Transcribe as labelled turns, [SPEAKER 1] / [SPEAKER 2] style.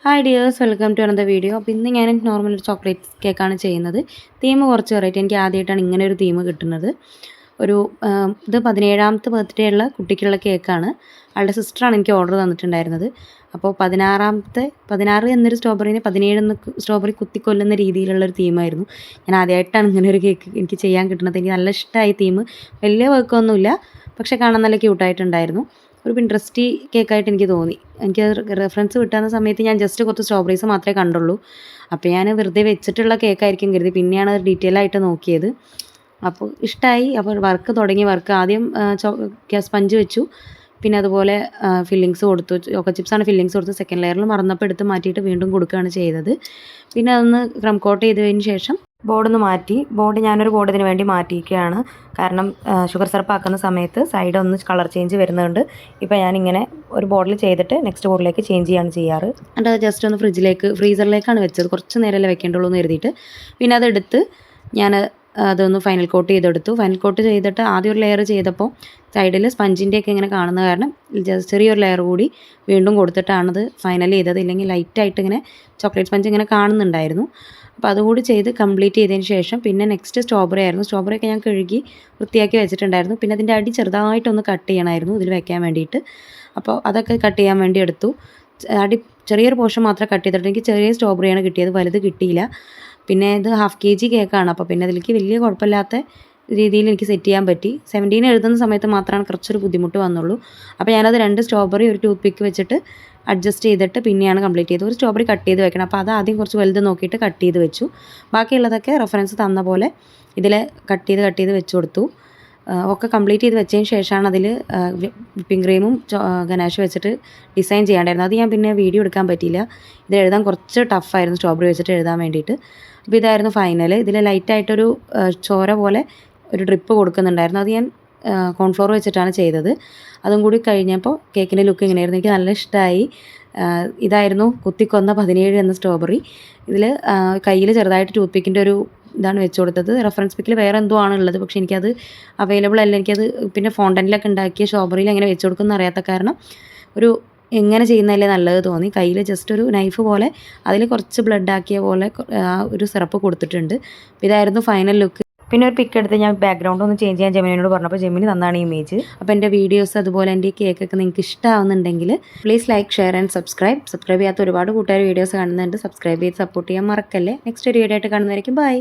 [SPEAKER 1] Hi dears, welcome to another video. അപ്പോൾ ഇന്ന് ഞാൻ നോർമൽ ഒരു ചോക്ലേറ്റ് കേക്കാണ് ചെയ്യുന്നത്. തീം കുറച്ച് വെറൈറ്റി. എനിക്ക് ആദ്യമായിട്ടാണ് ഇങ്ങനെ ഒരു തീം കിട്ടുന്നത്. ഇത് 17ാമത്തെ ബർത്ത്ഡേ ഉള്ള കുട്ടിക്കുള്ള കേക്കാണ്. അവളുടെ സിസ്റ്ററാണ് എനിക്ക് ഓർഡർ തന്നിട്ടുണ്ടായിരുന്നത്. അപ്പോൾ 16 എന്നൊരു സ്ട്രോബെറിനെ 17 എന്ന സ്ട്രോബെറി കുത്തിക്കൊല്ലുന്ന രീതിയിലുള്ളൊരു തീമായിരുന്നു. ഞാൻ ആദ്യമായിട്ടാണ് ഇങ്ങനെ ഒരു കേക്ക് എനിക്ക് ചെയ്യാൻ കിട്ടുന്നത്. എനിക്ക് നല്ല ഇഷ്ടമായി തീം. വലിയ വർക്കൊന്നുമില്ല, പക്ഷേ കാണാൻ നല്ല ക്യൂട്ടായിട്ടുണ്ടായിരുന്നു. ഒരു പിൻട്രസ്റ്റി കേക്കായിട്ട് എനിക്ക് തോന്നി. എനിക്ക് റെഫറൻസ് കിട്ടുന്ന സമയത്ത് ഞാൻ ജസ്റ്റ് കുറച്ച് സ്ട്രോബെറീസ് മാത്രമേ കണ്ടുള്ളൂ. അപ്പോൾ ഞാൻ വെറുതെ വെച്ചിട്ടുള്ള കേക്കായിരിക്കും കരുതി. പിന്നെയാണ് അത് ഡീറ്റെയിൽ ആയിട്ട് നോക്കിയത്. അപ്പോൾ ഇഷ്ടമായി. അപ്പോൾ വർക്ക് ആദ്യം സ്പഞ്ച് വെച്ചു. പിന്നെ അതുപോലെ ഫില്ലിങ്സ് കൊടുത്തു. ചോക്കോ ചിപ്സാണ് ഫില്ലിങ്സ് കൊടുത്ത് സെക്കൻഡ് ലെയറിൽ മറന്നപ്പോൾ എടുത്ത് മാറ്റിയിട്ട് വീണ്ടും കൊടുക്കുകയാണ് ചെയ്തത്. പിന്നെ അതൊന്ന് ക്രം കോട്ട് ചെയ്തതിന് ശേഷം ബോർഡൊന്ന് മാറ്റി. ഞാനൊരു ബോർഡ് ഇതിന് വേണ്ടി മാറ്റിയിരിക്കുകയാണ്. കാരണം ഷുഗർ സിറപ്പ് ആക്കുന്ന സമയത്ത് സൈഡ് ഒന്ന് കളർ ചേഞ്ച് വരുന്നുണ്ട്. ഇപ്പോൾ ഞാനിങ്ങനെ ഒരു ബോർഡിൽ ചെയ്തിട്ട് നെക്സ്റ്റ് ബോർഡിലേക്ക് ചേഞ്ച് ചെയ്യാണ് ചെയ്യാറ്. എന്നിട്ട് അത് ജസ്റ്റ് ഒന്ന് ഫ്രീസറിലേക്കാണ് വെച്ചത്. കുറച്ച് നേരമല്ലേ വെക്കേണ്ടുള്ളൂ എന്ന് കരുതിയിട്ട്. പിന്നെ അതെടുത്ത് ഞാൻ അതൊന്ന് ഫൈനൽ കോട്ട് ചെയ്തെടുത്തു. ഫൈനൽ കോട്ട് ചെയ്തിട്ട് ആദ്യം ഒരു ലെയർ ചെയ്തപ്പോൾ സൈഡിൽ സ്പഞ്ചിൻ്റെയൊക്കെ ഇങ്ങനെ കാണുന്ന കാരണം ചെറിയൊരു ലെയർ കൂടി വീണ്ടും കൊടുത്തിട്ടാണത് ഫൈനൽ ചെയ്തത്. ഇല്ലെങ്കിൽ ലൈറ്റായിട്ട് ഇങ്ങനെ ചോക്ലേറ്റ് സ്പഞ്ച് ഇങ്ങനെ കാണുന്നുണ്ടായിരുന്നു. അപ്പോൾ അതുകൂടി ചെയ്ത് കംപ്ലീറ്റ് ചെയ്തതിന് ശേഷം പിന്നെ നെക്സ്റ്റ് സ്ട്രോബെറി ആയിരുന്നു. സ്ട്രോബെറിയൊക്കെ ഞാൻ കഴുകി വൃത്തിയാക്കി വെച്ചിട്ടുണ്ടായിരുന്നു. പിന്നെ അതിൻ്റെ അടി ചെറുതായിട്ടൊന്ന് കട്ട് ചെയ്യണമായിരുന്നു ഇതിൽ വെക്കാൻ വേണ്ടിയിട്ട്. അപ്പോൾ അതൊക്കെ കട്ട് ചെയ്യാൻ വേണ്ടി എടുത്തു. ചെറിയൊരു പോർഷൻ മാത്രമേ കട്ട് ചെയ്തിട്ട് എനിക്ക് ചെറിയ സ്ട്രോബെറിയാണ് കിട്ടിയത്, വലുത് കിട്ടിയില്ല. പിന്നെ ഇത് ½ kg കേക്കാണ്. അപ്പോൾ പിന്നെ അതിലേക്ക് വലിയ കുഴപ്പമില്ലാത്ത രീതിയിൽ എനിക്ക് സെറ്റ് ചെയ്യാൻ പറ്റി. 17 എഴുതുന്ന സമയത്ത് മാത്രമാണ് കുറച്ചൊരു ബുദ്ധിമുട്ട് വന്നുള്ളൂ. അപ്പോൾ ഞാനത് 2 സ്ട്രോബെറി ഒരു ടൂത്ത് പിക്ക് വെച്ചിട്ട് അഡ്ജസ്റ്റ് ചെയ്തിട്ട് പിന്നെയാണ് കംപ്ലീറ്റ് ചെയ്തത്. ഒരു സ്ട്രോബെറി കട്ട് ചെയ്ത് വെക്കണം. അപ്പോൾ അത് ആദ്യം കുറച്ച് വലുത് നോക്കിയിട്ട് കട്ട് ചെയ്ത് വെച്ചു. ബാക്കിയുള്ളതൊക്കെ റെഫറൻസ് തന്ന പോലെ ഇതിൽ കട്ട് ചെയ്ത് വെച്ച് കൊടുത്തു. ഒക്കെ കംപ്ലീറ്റ് ചെയ്ത് വെച്ചതിന് ശേഷമാണ് അതിൽ വിപ്പിംഗ് ക്രീമും ഗനാഷ് വെച്ചിട്ട് ഡിസൈൻ ചെയ്യാണ്ടായിരുന്നു. അത് ഞാൻ പിന്നെ വീഡിയോ എടുക്കാൻ പറ്റിയില്ല. ഇത് എഴുതാൻ കുറച്ച് ടഫായിരുന്നു സ്ട്രോബെറി വെച്ചിട്ട് എഴുതാൻ വേണ്ടിയിട്ട്. അപ്പോൾ ഇതായിരുന്നു ഫൈനൽ. ഇതിൽ ലൈറ്റായിട്ടൊരു ചോര പോലെ ഒരു ഡ്രിപ്പ് കൊടുക്കുന്നുണ്ടായിരുന്നു. അത് ഞാൻ കോൺഫ്ലോർ വെച്ചിട്ടാണ് ചെയ്തത്. അതും കൂടി കഴിഞ്ഞപ്പോൾ കേക്കിൻ്റെ ലുക്ക് ഇങ്ങനെയായിരുന്നു. എനിക്ക് നല്ല ഇഷ്ടമായി. ഇതായിരുന്നു കുത്തിക്കൊന്ന 17 എന്ന സ്ട്രോബെറി. ഇതിൽ കയ്യിൽ ചെറുതായിട്ട് ടൂത്ത് പിക്കിൻ്റെ ഒരു ഇതാണ് വെച്ച് കൊടുത്തത്. റെഫറൻസ് പിക്കിൽ വേറെ എന്തോ ആണുള്ളത്, പക്ഷേ എനിക്കത് അവൈലബിൾ അല്ല. എനിക്കത് പിന്നെ ഫോണ്ടനിലൊക്കെ ഉണ്ടാക്കിയ സ്ട്രോബെറിയിൽ എങ്ങനെ വെച്ച് കൊടുക്കുമെന്ന് അറിയാത്ത കാരണം എങ്ങനെ ചെയ്യുന്നതല്ലേ നല്ലത് തോന്നി. കയ്യിൽ ജസ്റ്റ് ഒരു നൈഫ് പോലെ അതിൽ കുറച്ച് ബ്ലഡ് ആക്കിയ പോലെ ഒരു സിറപ്പ് കൊടുത്തിട്ടുണ്ട്. ഇതായിരുന്നു ഫൈനൽ ലുക്ക്. പിന്നെ ഒരു പിക്ക് എടുത്ത് ഞാൻ ബാക്ക്ഗ്രൗണ്ട് ഒന്ന് ചേഞ്ച് ചെയ്യാൻ ജെമിനിയോട് പറഞ്ഞപ്പോൾ ജെമിനി തന്നാണ് ഈ ഇമേജ്. അപ്പോൾ എൻ്റെ വീഡിയോസ് അതുപോലെ എൻ്റെ ഈ കേക്കൊക്കെ നിങ്ങൾക്ക് ഇഷ്ടമാവുന്നുണ്ടെങ്കിൽ please like, share and subscribe ചെയ്യാത്ത ഒരുപാട് കൂട്ടുകാർ വീഡിയോസ് കാണുന്നുണ്ട്. സബ്സ്ക്രൈബ് ചെയ്ത് സപ്പോർട്ട് ചെയ്യാൻ മറക്കല്ലേ. നെക്സ്റ്റ് ഒരു വീഡിയോ ആയിട്ട് കാണുന്നതായിരിക്കും. ബൈ.